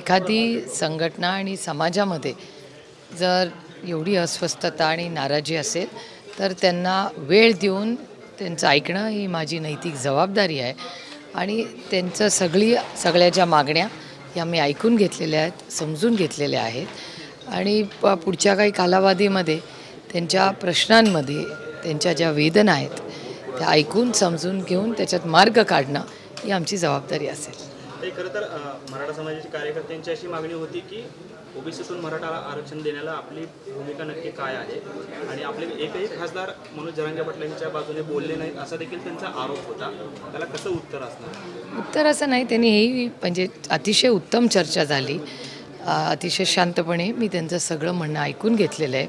एखादी संघटना आणि समाजामध्ये जर एवढी अस्वस्थता आणि नाराजी असेल तर त्यांना वेळ देऊन त्यांचं ऐकणं ही माझी नैतिक जबाबदारी आहे आणि त्यांचं सगळ्या ज्या मागण्या या मी ऐकून घेतलेल्या आहेत, समजून घेतलेल्या आहेत आणि पुढच्या काही कालावधीमध्ये त्यांच्या प्रश्नांमध्ये त्यांच्या ज्या वेदना आहेत त्या ऐकून समजून घेऊन त्याच्यात मार्ग काढणं ही आमची जबाबदारी असेल. ते खरं तर मराठा समाजाच्या कार्यकर्त्यांची अशी मागणी होती की ओबीसीतून मराठाला आरक्षण देण्याला आपली भूमिका नक्की काय आहे आणि आपले एकही खासदार मनोज जरांगे पाटलांच्या बाजूने बोलले नाहीत असा देखील त्यांचा आरोप होता. त्याला कसं उत्तर असणार? उत्तर असं नाही, त्यांनी हेही म्हणजे अतिशय उत्तम चर्चा झाली, अतिशय शांतपणे मी त्यांचं सगळं म्हणणं ऐकून घेतलेलं आहे.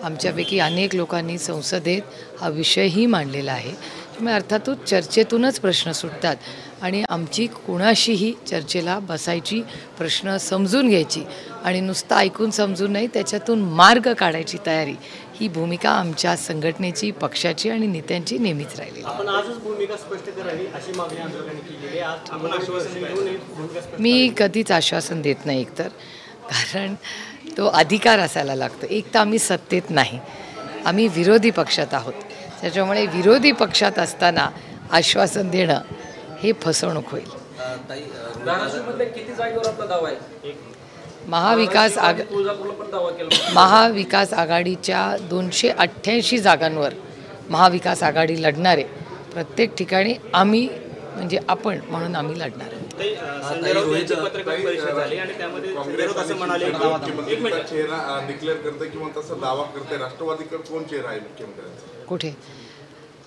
आमच्यापैकी अनेक लोकांनी संसदेत हा विषयही मांडलेला आहे. त्यामुळे अर्थातच चर्चेतूनच प्रश्न सुटतात आणि आमची कोणाशीही चर्चेला बसायची, प्रश्न समजून घ्यायची आणि नुसतं ऐकून समजून नाही त्याच्यातून मार्ग काढायची तयारी ही भूमिका आमच्या संघटनेची, पक्षाची आणि नेत्यांची नेहमीच राहिली. आपण आजच भूमिका स्पष्ट करावी अशी मागणी आंदोलकांनी केलेली आहे. आज आपण आश्वासन देऊन भूमिका स्पष्ट मी कधीच आश्वासन देत नाही एकतर, कारण तो अधिकार असायला लागतो. एक तर आम्ही सत्तेत नाही, आम्ही विरोधी पक्षात आहोत. त्याच्यामुळे विरोधी पक्षात असताना आश्वासन देणं हे फसवणूक होईल. किती जागेवर आपला दावा आहे? महाविकास आघाडीच्या 288 जागांवर महाविकास आघाडी लढणारे प्रत्येक ठिकाणी आम्ही म्हणजे आपण म्हणून आम्ही लढणार आहोत. संजय राऊत यांची पत्रकार परिषद झाली आणि त्यामध्ये संजय राऊत असं म्हणाले की चेहरा डिक्लेअर करते किंवा तसा दावा करते राष्ट्रवादीकडे कोण चेहरा आहे मुख्यमंत्र्यांचा? कुठे?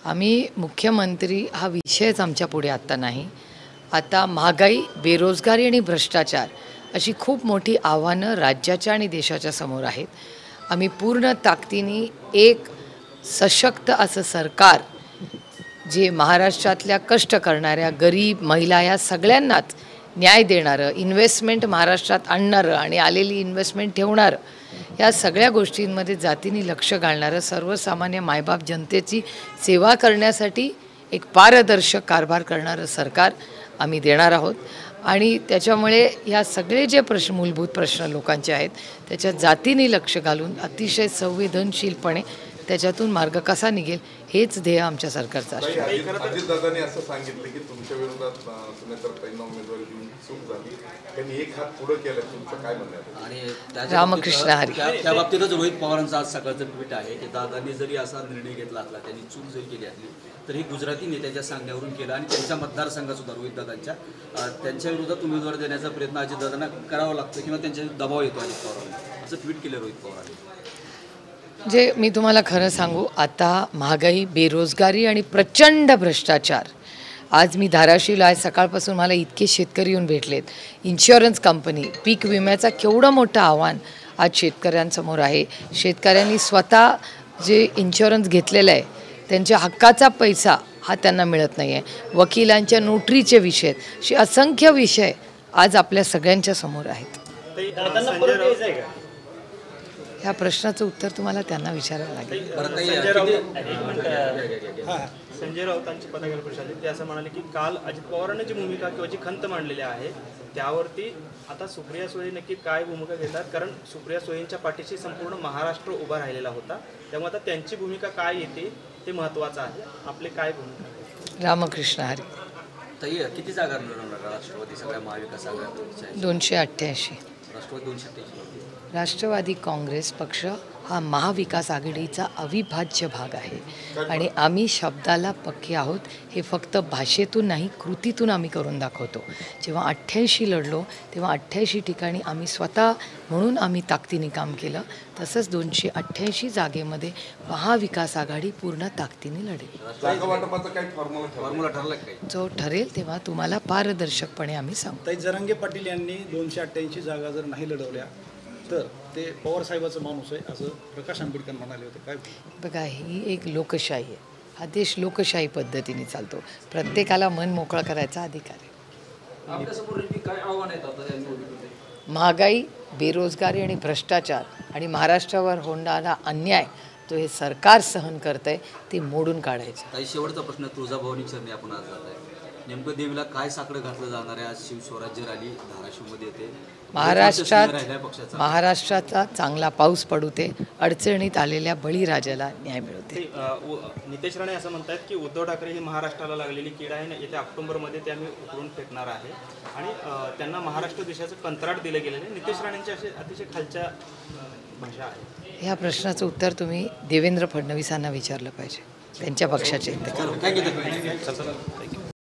आम्ही मुख्यमंत्री हा विषयच आमच्या पुढे आत्ता नाही. आता महागाई, बेरोजगारी आणि भ्रष्टाचार अशी खूप मोठी आव्हानं राज्याच्या आणि देशाच्या समोर आहेत. आम्ही पूर्ण ताकदीने एक सशक्त असं सरकार जे महाराष्ट्रातल्या कष्ट करणाऱ्या गरीब महिला या सगळ्यांनाच न्याय देणारं, इन्व्हेस्टमेंट महाराष्ट्रात आणणारं आणि आलेली इन्व्हेस्टमेंट ठेवणारं, या सगळ्या गोष्टींमध्ये जातीने लक्ष घालणारं, सर्वसामान्य मायबाप जनतेची सेवा करण्यासाठी एक पारदर्शक कारभार करणारं सरकार आम्ही देणार आहोत. आणि त्याच्यामुळे या सगळे जे मूलभूत प्रश्न लोकांचे आहेत त्याच्यात जातीने लक्ष घालून अतिशय संवेदनशीलपणे त्याच्यातून मार्ग कसा निघेल हेच ध्येय आमच्या सरकारचं आहे. अजितदादांनी असं सांगितलं की तुमच्या विरोधात सुनेत्राताईंना उमेदवारी देऊन चूक झाली, त्यांनी एक हात पुढे केलं, तुमचं काय म्हणणं आहे? आणि रामकृष्ण हरी. त्या बाबतीतच रोहित पवारांचं आज सकाळचं ट्विट आहे की दादांनी जरी असा निर्णय घेतला असला, त्यांनी चूक जरी केली असली तर ही गुजराती नेत्याच्या सांगण्यावरून केला आणि त्यांच्या मतदारसंघात सुद्धा रोहितदादांच्या त्यांच्या विरोधात उमेदवार देण्याचा प्रयत्न अजितदादांना करावा लागतो किंवा त्यांच्या दबाव येतो अजित पवारांनी, असं ट्विट केलं रोहित पवारांनी. जे मी तुम्हाला खरं सांगू, आता महागाई, बेरोजगारी आणि प्रचंड भ्रष्टाचार. आज मी धाराशिवला आहे, सकाळपासून मला इतके शेतकरी येऊन भेटलेत. इन्शुरन्स कंपनी, पीक विम्याचा केवढं मोठं आव्हान आज शेतकऱ्यांसमोर आहे. शेतकऱ्यांनी स्वतः जे इन्शुरन्स घेतलेलं आहे त्यांच्या हक्काचा पैसा हा त्यांना मिळत नाही आहे. वकिलांच्या नोटरीचे विषय, असे असंख्य विषय आज आपल्या सगळ्यांच्या समोर आहेत. ह्या प्रश्नाचं उत्तर तुम्हाला त्यांना विचारायला लागेल. संजय राऊतांची पत्रकार परिषद ते असं म्हणाले की काल अजित पवारांनी जी भूमिका किंवा जी खंत मांडलेली आहे त्यावरती आता सुप्रिया सुळे नक्की काय भूमिका घेतात, कारण सुप्रिया सुळेंच्या पाठीशी संपूर्ण महाराष्ट्र उभा राहिलेला होता. त्यामुळे आता त्यांची भूमिका काय येते ते महत्त्वाचं आहे. आपले काय भूमिका? रामकृष्ण हरी. ताई, किती जागा लढवणार राष्ट्रवादी सगळ्या महाविकास आघाडी? 288. राष्ट्रवादी 288. राष्ट्रवादी काँग्रेस पक्ष हा महाविकास आघाडीचा अविभाज्य भाग आहे आणि आम्ही शब्दाला पक्के आहोत. हे फक्त भाषेतून नाही, कृतीतून आम्ही करून दाखवतो. जेव्हा 88 लढलो तेव्हा 88 ठिकाणी आम्ही स्वतः म्हणून आम्ही ताकदीने काम केलं. तसंच 288 जागेमध्ये महाविकास आघाडी पूर्ण ताकदीने लढेल. फॉर्म्युला ठरला काय? जो ठरेल तेव्हा तुम्हाला पारदर्शकपणे आम्ही सांगू. ताई, जरांगे पाटील यांनी 288 जागा जर नाही लढवल्या तर ते पवार साहेबाचं माणूस आहे असं प्रकाश आंबेडकर म्हणाले होते. काय बघा, ही एक लोकशाही आहे. हा देश लोकशाही पद्धतीने चालतो. प्रत्येकाला मन मोकळं करायचा अधिकार आहे. काय आव्हान आहेत? महागाई, बेरोजगारी आणि भ्रष्टाचार आणि महाराष्ट्रावर होणारा अन्याय तो हे सरकार सहन करत आहे, ते मोडून काढायचं. काही शेवटचा प्रश्न तुळजाभवानी चरणी आपण आज जात आहे. नेमकं देवीला काय साकडं घातलं जाणार आहे? आज शिवस्वराज्य रॅली धाराशिवमध्ये येते. पक्षाचा महाराष्ट्राचा चांगला पाऊस पडू दे, अडचणीत आलेल्या बळीराजाला न्याय मिळू दे. नितेश राणे असं म्हणतात की उद्धव ठाकरे ही महाराष्ट्राला लागलेली कीड आहे. येत्या ऑक्टोबरमध्ये ते आम्ही उकळून फेकणार आहे आणि त्यांना महाराष्ट्र देशाचं कंत्राट दिलं गेलेलं आहे. नितेश राणेंची असे अतिशय खालच्या भाषा आहे. ह्या प्रश्नाचं उत्तर तुम्ही देवेंद्र फडणवीसांना विचारलं पाहिजे, त्यांच्या पक्षाचे. थँक्यू.